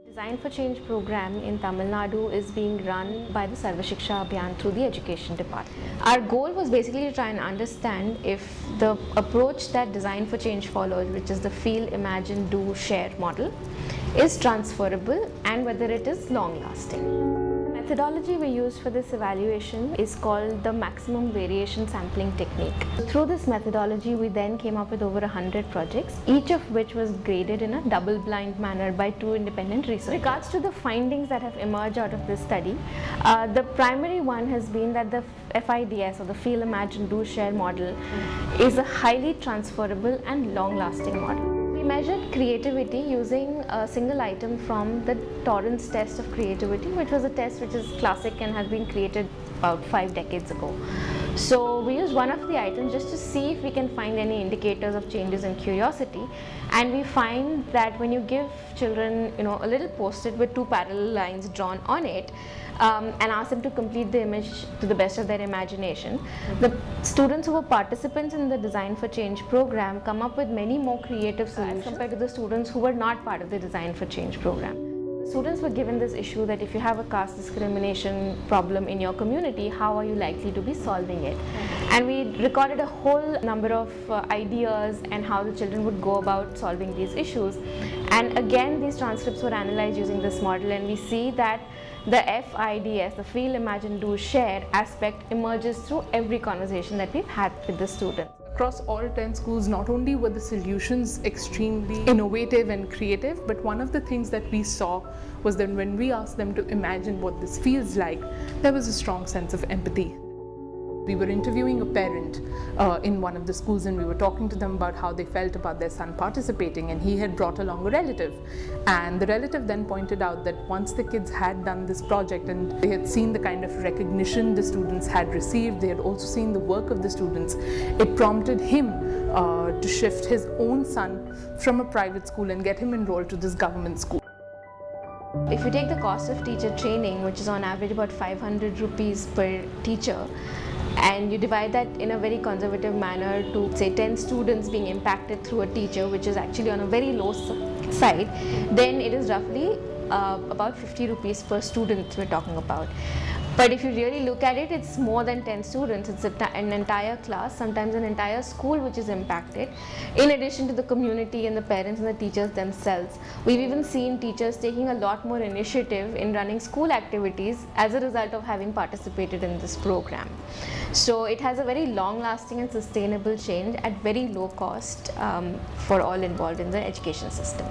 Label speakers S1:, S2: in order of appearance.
S1: Design for Change program in Tamil Nadu is being run by the Sarva Shiksha Abhiyan through the Education Department. Our goal was basically to try and understand if the approach that Design for Change follows, which is the feel, imagine, do, share model, is transferable and whether it is long lasting. The methodology we used for this evaluation is called the maximum variation sampling technique. Through this methodology, we then came up with over 100 projects, each of which was graded in a double-blind manner by 2 independent researchers. With regards to the findings that have emerged out of this study, the primary one has been that the FIDS, or the Feel, Imagine, Do, Share model, is a highly transferable and long-lasting model. We measured creativity using a single item from the Torrance test of creativity, which was a test which is classic and has been created about 5 decades ago. So we used one of the items just to see if we can find any indicators of changes in curiosity, and we find that when you give children a little post-it with 2 parallel lines drawn on it, and ask them to complete the image to the best of their imagination, the students who were participants in the Design for Change program come up with many more creative solutions compared to the students who were not part of the Design for Change program. The students were given this issue that if you have a caste discrimination problem in your community, how are you likely to be solving it? And we recorded a whole number of ideas and how the children would go about solving these issues. And again, these transcripts were analyzed using this model, and we see that the FIDS, the Feel, Imagine, Do, Share aspect emerges through every conversation that we've had with the students.
S2: Across all 10 schools, not only were the solutions extremely innovative and creative, but one of the things that we saw was that when we asked them to imagine what this feels like, there was a strong sense of empathy. We were interviewing a parent in one of the schools, and we were talking to them about how they felt about their son participating, and he had brought along a relative. And the relative then pointed out that once the kids had done this project and they had seen the kind of recognition the students had received, they had also seen the work of the students, it prompted him to shift his own son from a private school and get him enrolled to this government school.
S1: If you take the cost of teacher training, which is on average about 500 rupees per teacher, and you divide that in a very conservative manner to say 10 students being impacted through a teacher, which is actually on a very low side, then it is roughly about 50 rupees per student we're talking about. But if you really look at it, it's more than 10 students. It's an entire class, sometimes an entire school which is impacted, in addition to the community and the parents and the teachers themselves. We've even seen teachers taking a lot more initiative in running school activities as a result of having participated in this program. So it has a very long-lasting and sustainable change at very low cost for all involved in the education system.